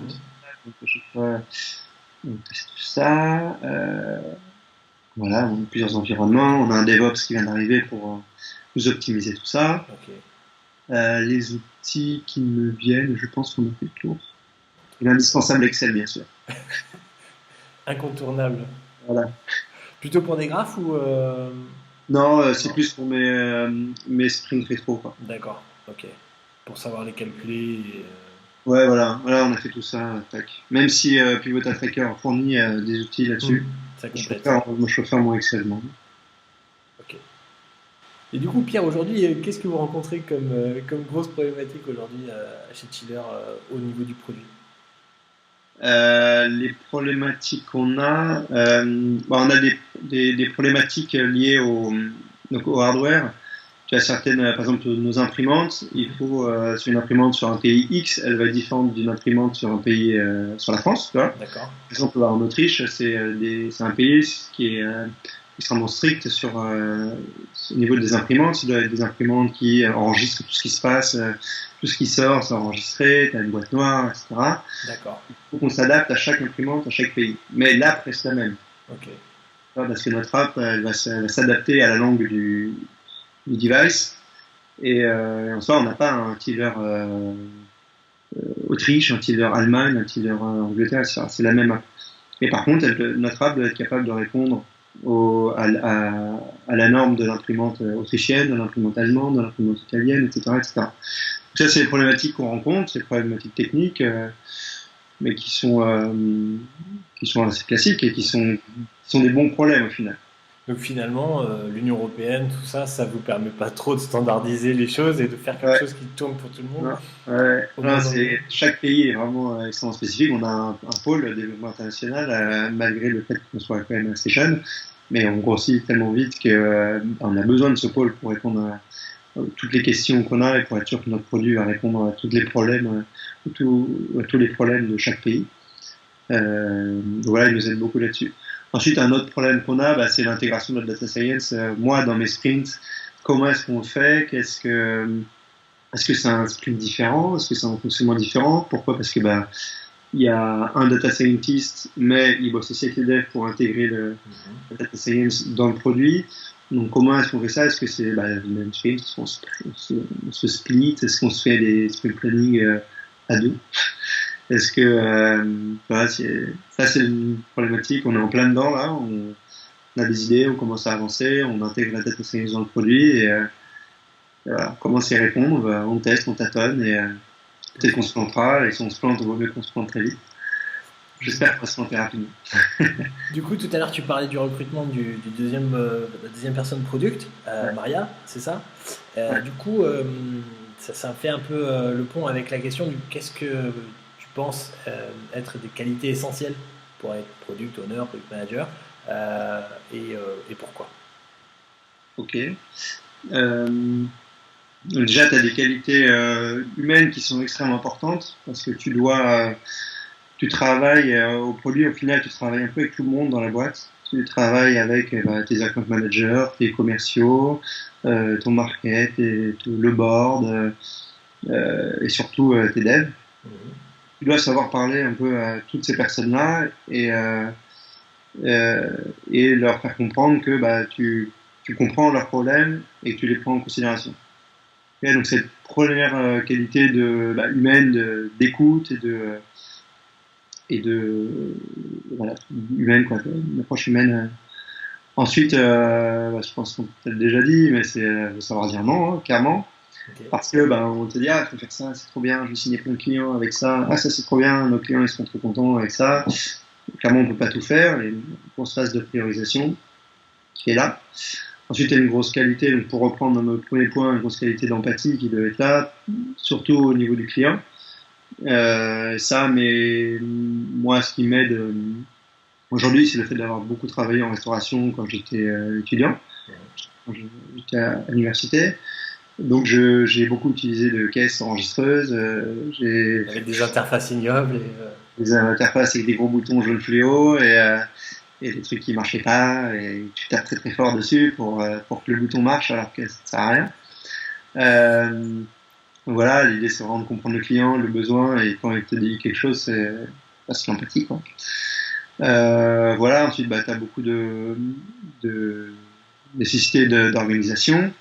Donc à chaque fois, on teste tout ça. Voilà, on a plusieurs environnements. On a un DevOps qui vient d'arriver pour nous optimiser tout ça. Ok. Les outils qui me viennent, je pense qu'on a fait le tour. Et l'indispensable Excel, bien sûr. Incontournable. Voilà. Plutôt pour des graphes ou Non, c'est non? plus pour mes sprints rétro, quoi. D'accord. Ok. Pour savoir les calculer. Ouais, voilà, on a fait tout ça, tac. Même si Pivot Tracker fournit des outils là-dessus, Ça complète. je préfère mon Excel, moi. Ok. Et du coup, Pierre, aujourd'hui, qu'est-ce que vous rencontrez comme grosse problématique aujourd'hui chez Chiller au niveau du produit? Les problématiques qu'on a, on a des problématiques liées donc au hardware. Tu as certaines, par exemple, nos imprimantes. Il faut, sur une imprimante sur un pays X, elle va être différente d'une imprimante sur un pays, sur la France, tu vois. D'accord. Par exemple, en Autriche, c'est un pays qui est extrêmement strict au niveau des imprimantes. Il doit être des imprimantes qui enregistrent tout ce qui se passe, tout ce qui sort, c'est enregistré, tu as une boîte noire, etc. D'accord. Il faut qu'on s'adapte à chaque imprimante, à chaque pays. Mais l'app reste la même. Ok. Parce que notre app, elle va s'adapter à la langue du device. Et en soi, on n'a pas un tiller Autriche, un tiller Allemagne, un tiller Angleterre, etc. C'est la même app. Et par contre, notre app doit être capable de répondre à la norme de l'imprimante autrichienne, de l'imprimante allemande, de l'imprimante italienne, etc., etc. Donc ça, c'est les problématiques qu'on rencontre, c'est les problématiques techniques, mais qui sont assez classiques et qui sont des bons problèmes au final. Donc finalement, l'Union européenne, tout ça, ça vous permet pas trop de standardiser les choses et de faire quelque Ouais, chose qui tourne pour tout le monde, non, ouais, au non, moins dans le monde. chaque pays est vraiment extrêmement spécifique. On a un pôle de développement international, malgré le fait qu'on soit quand même assez jeune, mais on grossit tellement vite qu'on a besoin de ce pôle pour répondre à toutes les questions qu'on a et pour être sûr que notre produit va répondre à tous les problèmes, à tous les problèmes de chaque pays. Voilà, il nous aide beaucoup là-dessus. Ensuite, un autre problème qu'on a, c'est l'intégration de la data science. Moi, dans mes sprints, comment est-ce qu'on le fait? Est-ce que c'est un sprint différent? Est-ce que c'est un fonctionnement différent? Pourquoi? Parce que il y a un data scientist, mais il bosse aussi avec les devs pour intégrer la data science dans le produit. Donc comment est-ce qu'on fait ça? Est-ce que c'est le même sprint? Est-ce qu'on se split? Est-ce qu'on se fait des sprint planning à deux? Est-ce que voilà, ça c'est une problématique, on est en plein dedans là, on a des idées, on commence à avancer, on intègre la data science dans le produit et voilà, on commence à y répondre, on teste, on tâtonne et peut-être qu'on se plantera et si on se plante, il vaut mieux qu'on se plante très vite. J'espère qu'on va se planter rapidement. Du coup, tout à l'heure, tu parlais du recrutement du deuxième, la deuxième personne product, Ouais, Maria, c'est ça? ouais. Du coup, ça fait un peu le pont avec la question du qu'est-ce que tu penses être des qualités essentielles pour être product owner, product manager, euh, et pourquoi? Ok. Donc déjà, tu as des qualités humaines qui sont extrêmement importantes parce que tu travailles au produit, au final, tu travailles un peu avec tout le monde dans la boîte. Tu travailles avec tes account managers, tes commerciaux, ton market, le board et surtout tes devs. Mhm. Tu dois savoir parler un peu à toutes ces personnes-là euh, et leur faire comprendre que tu comprends leurs problèmes et que tu les prends en considération. Et donc cette première qualité humaine d'écoute et de voilà, humaine, quoi, une approche humaine. Ensuite, je pense qu'on peut peut-être déjà dit, mais c'est savoir dire non, hein, clairement. Ok. Parce que on te dit, ah, faut faire ça, c'est trop bien, je vais signer plein de clients avec ça, ah, ça c'est trop bien, nos clients ils seront trop contents avec ça. Clairement, on peut pas tout faire, et on se phase de priorisation qui est là. Ensuite, il y a une grosse qualité, donc pour reprendre notre premier point, une grosse qualité d'empathie qui doit être là, surtout au niveau du client. Mais moi, ce qui m'aide aujourd'hui, c'est le fait d'avoir beaucoup travaillé en restauration quand j'étais étudiant, quand j'étais à l'université. Donc, j'ai beaucoup utilisé de caisses enregistreuses. J'ai Avec des interfaces ignobles. des interfaces avec des gros boutons jaune fluo et des trucs qui marchaient pas. Et tu tapes très très fort dessus pour que le bouton marche alors que ça sert à rien. Voilà, l'idée c'est vraiment de comprendre le client, le besoin, et quand il te dit quelque chose, c'est l'empathie, quoi. Voilà, ensuite, tu as beaucoup de nécessité d'organisation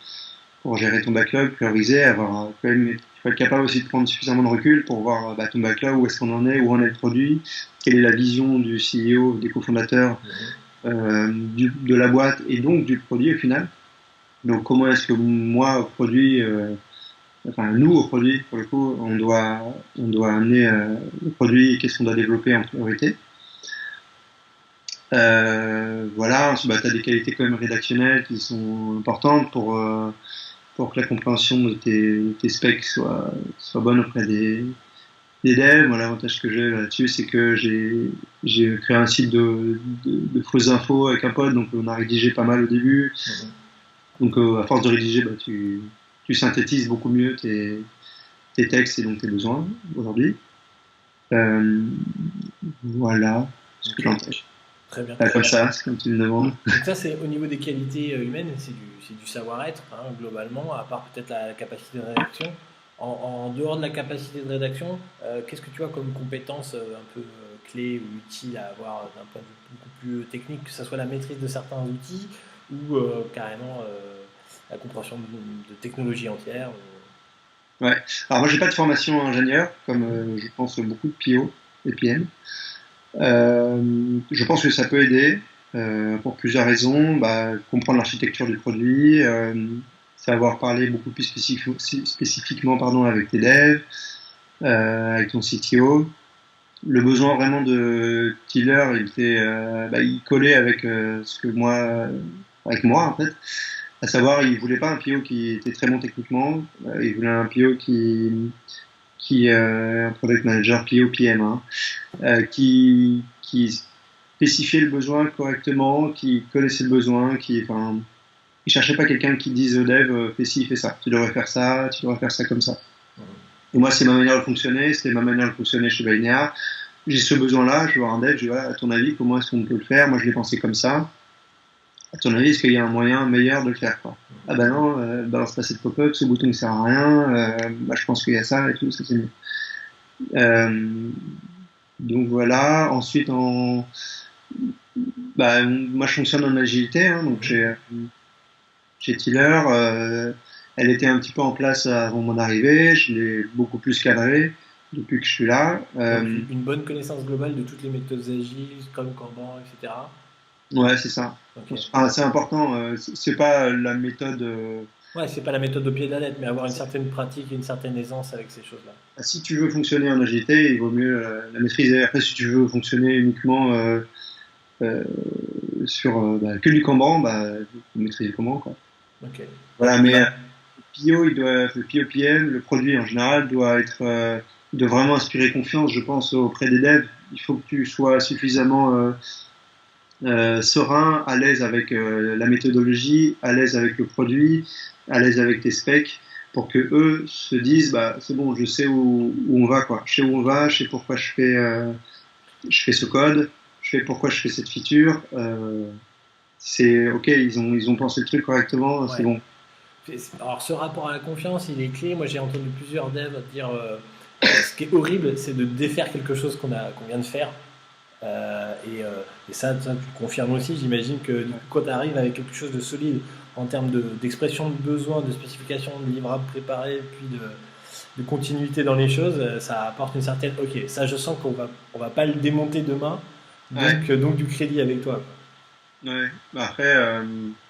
pour gérer ton backlog, prioriser, avoir quand même, il faut être capable aussi de prendre suffisamment de recul pour voir ton backlog, où est-ce qu'on en est, où en est le produit, quelle est la vision du CEO, des cofondateurs, de la boîte et donc du produit au final. Donc comment est-ce que moi, au produit, nous au produit, pour le coup, on doit amener le produit, qu'est-ce qu'on doit développer en priorité. Voilà, ensuite tu as des qualités quand même rédactionnelles qui sont importantes pour que la compréhension de tes specs soit bonne auprès des devs. Moi, l'avantage que j'ai là-dessus, c'est que j'ai créé un site de fausses infos avec un pote, donc on a rédigé pas mal au début. Donc à force de rédiger, tu synthétises beaucoup mieux tes textes et donc tes besoins aujourd'hui. Voilà ce que j'en pense. Très bien. Comme ça, c'est comme tu me demandes. Donc ça, c'est au niveau des qualités humaines, c'est du savoir-être, hein, globalement, à part peut-être la capacité de rédaction. En dehors de la capacité de rédaction, qu'est-ce que tu as comme compétences un peu clés ou utiles à avoir d'un point de vue beaucoup plus technique, que ce soit la maîtrise de certains outils ou carrément la compréhension de technologies entières Ouais. Alors moi, j'ai pas de formation ingénieur, comme je pense beaucoup de PO et PM. Je pense que ça peut aider pour plusieurs raisons. Comprendre l'architecture du produit, savoir parler beaucoup plus spécifiquement avec tes devs, avec ton CTO. Le besoin vraiment de Tiller, il collait avec ce que avec moi en fait. À savoir, il voulait pas un PO qui était très bon techniquement, il voulait un PO qui un product manager PO PM, hein, qui spécifiait le besoin correctement, qui connaissait le besoin, il cherchait pas quelqu'un qui dise au dev fais ci, fais ça, tu devrais faire ça comme ça. Et moi, c'est ma manière de fonctionner, c'était ma manière de fonctionner chez Bainea. J'ai ce besoin-là, je vais voir un dev, je dis à ton avis, comment est-ce qu'on peut le faire? Moi, je l'ai pensé comme ça. À ton avis, est-ce qu'il y a un moyen meilleur de le faire, quoi? Ah ben non, balance pas cette pop-up, ce bouton ne sert à rien, je pense qu'il y a ça et tout, ça c'est mieux. Donc voilà, ensuite moi je fonctionne en agilité, hein, donc chez Tiller, elle était un petit peu en place avant mon arrivée, je l'ai beaucoup plus cadrée depuis que je suis là. une bonne connaissance globale de toutes les méthodes agiles, Scrum, Kanban, etc. Ouais, c'est ça. Okay. C'est important, c'est pas la méthode... Ouais, c'est pas la méthode au pied de la lettre, mais avoir une certaine pratique et une certaine aisance avec ces choses-là. Si tu veux fonctionner en agilité, il vaut mieux la maîtriser. Après, si tu veux fonctionner uniquement sur que du Kanban, il faut maîtriser le Kanban, quoi. Okay. Voilà, mais le PO PM, le produit en général, doit vraiment inspirer confiance, je pense, auprès des devs. Il faut que tu sois suffisamment serein, à l'aise avec la méthodologie, à l'aise avec le produit, à l'aise avec tes specs, pour que eux se disent c'est bon, je sais où on va, quoi. Je sais où on va, je sais pourquoi je fais ce code, je sais pourquoi je fais cette feature. C'est ok, ils ont pensé le truc correctement, ouais. C'est bon. Alors ce rapport à la confiance, il est clé. Moi j'ai entendu plusieurs devs dire ce qui est horrible, c'est de défaire quelque chose qu'on vient de faire. Et ça, tu confirmes aussi, j'imagine que du coup, quand tu arrives avec quelque chose de solide en termes d'expression de besoin, de spécification, de livrable préparé, puis de continuité dans les choses, ça apporte une certaine. Ok, ça je sens qu'on va pas le démonter demain, Ouais, donc du crédit avec toi. ouais. Bah après,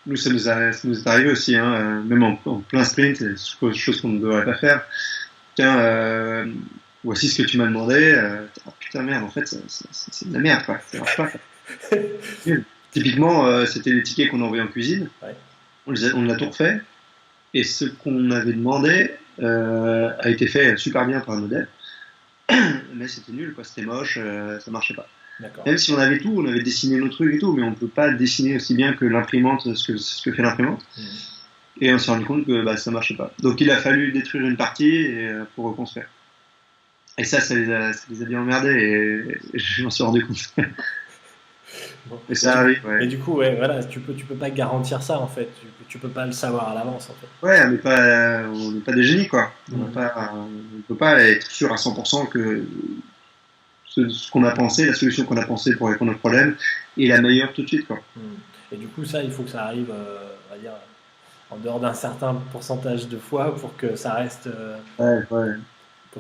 nous, ça nous est arrivé aussi, hein, même en plein sprint, c'est chose qu'on ne devrait pas faire. Tiens, voici ce que tu m'as demandé. Ah, putain, merde, en fait, c'est de la merde, quoi. Ça marche pas, quoi. Nul. Typiquement, c'était les tickets qu'on envoyait en cuisine. Ouais, On a tout refait. Et ce qu'on avait demandé a été fait super bien par un modèle. Mais c'était nul, quoi. C'était moche, ça marchait pas. d'accord. Même si on avait tout, on avait dessiné nos trucs et tout, mais on peut pas dessiner aussi bien que l'imprimante, ce que fait l'imprimante. Mhm. Et on s'est rendu compte que bah, ça marchait pas. Donc il a fallu détruire une partie pour reconstruire. Et ça les a bien emmerdés et je m'en suis rendu compte. Bon. Et ça arrive, Mais ouais. du coup, ouais, voilà, tu peux pas garantir ça en fait. Tu peux pas le savoir à l'avance en fait. Ouais, on n'est pas des génies, quoi. Mhm. On peut pas être sûr à 100% que ce qu'on a pensé, la solution qu'on a pensée pour répondre au problème est la meilleure tout de suite, quoi. Mhm. Et du coup, ça, il faut que ça arrive, on va dire, en dehors d'un certain pourcentage de fois Ouais, ouais. pour que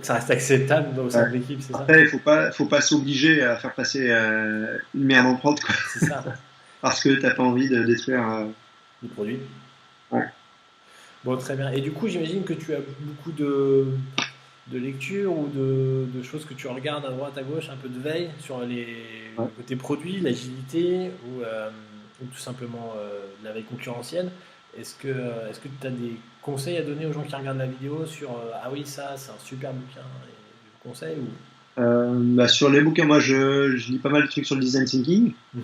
ça reste acceptable au sein Ouais. de l'équipe, c'est ça? Après, faut pas s'obliger à faire passer une merde en prod, quoi, C'est ça, parce que t'as pas envie de détruire. le produit. Ouais. Bon, très bien. Et du coup, j'imagine que tu as beaucoup de lectures ou de choses que tu regardes à droite, à gauche, un peu de veille sur Ouais. le côté produit, l'agilité ou tout simplement de la veille concurrentielle. Est-ce que tu as des conseils à donner aux gens qui regardent la vidéo sur ah oui, ça, c'est un super bouquin et je vous conseille ou... Bah, sur les bouquins, moi, je lis pas mal de trucs sur le design thinking. Mhm,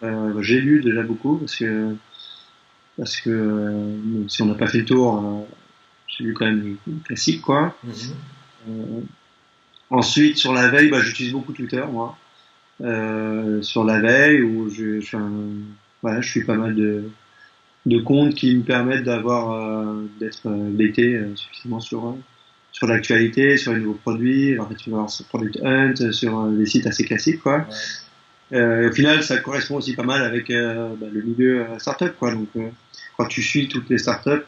Bah, j'ai lu déjà beaucoup parce que bon, si on n'a pas fait le tour, j'ai lu quand même les classiques, quoi. mhm. Euh, Ensuite, sur la veille, bah, j'utilise beaucoup Twitter, moi. Sur la veille, où voilà, je suis pas mal de comptes qui me permettent d'être bêté suffisamment sur l'actualité, sur les nouveaux produits. Alors, tu vas voir sur Product Hunt, sur des sites assez classiques, quoi. Ouais. Et au final, ça correspond aussi pas mal avec bah, le milieu startup, quoi. Donc, quand tu suis toutes les startups,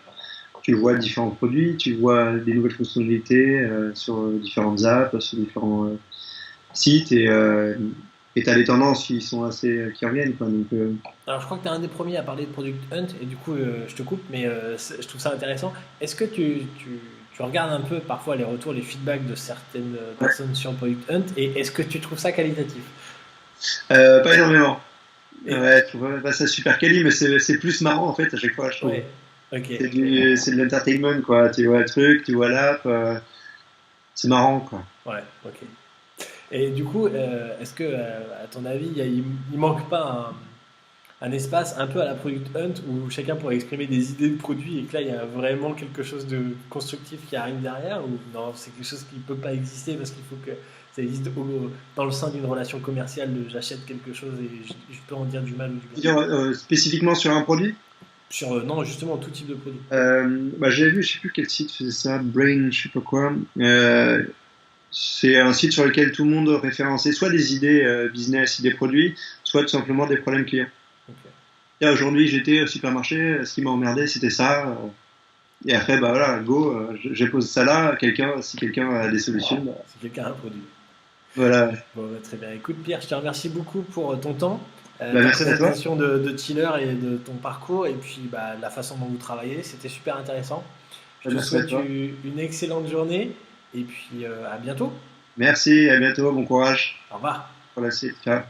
tu vois différents produits, tu vois des nouvelles fonctionnalités sur différentes apps, sur différents sites, et t'as les tendances qui sont qui reviennent, quoi. Donc, Alors, je crois que tu es un des premiers à parler de Product Hunt, et du coup, je te coupe, mais je trouve ça intéressant. Est-ce que tu regardes un peu parfois les retours, les feedbacks de certaines ouais. personnes sur Product Hunt, et est-ce que tu trouves ça qualitatif? Pas énormément. Et, Ouais, je trouve pas ça super quali, mais c'est plus marrant en fait à chaque fois, je trouve. ouais, ok, C'est de l'entertainment, quoi. Tu vois le truc, tu vois l'app, c'est marrant, quoi. ouais, ok. Et du coup, est-ce que, à ton avis, il manque pas un espace un peu à la Product Hunt où chacun pourrait exprimer des idées de produits et que là, il y a vraiment quelque chose de constructif qui arrive derrière ou non, c'est quelque chose qui ne peut pas exister parce qu'il faut que ça existe dans le sein d'une relation commerciale de j'achète quelque chose et je peux en dire du mal ou du bien. Dire spécifiquement sur un produit, Sur, non, justement, tout type de produit. bah, j'ai vu, je sais plus quel site faisait ça, Brain, je sais pas quoi. C'est un site sur lequel tout le monde référençait soit des idées business, idées produits, soit tout simplement des problèmes clients. Ok. Et aujourd'hui, j'étais au supermarché, ce qui m'a emmerdé, c'était ça. Et après, bah voilà, go, j'ai posé ça là. Si quelqu'un a des solutions, bah, Si quelqu'un a un produit. voilà. Bon, bah, très bien. Écoute, Pierre, je te remercie beaucoup pour ton temps, Bah, ta merci à toi. présentation de Tiller et de ton parcours, et puis bah, la façon dont vous travaillez. C'était super intéressant. Je Bah, te merci à souhaite toi. une excellente journée, et puis à bientôt. Merci, à bientôt, bon courage Au revoir. pour la suite. Ciao.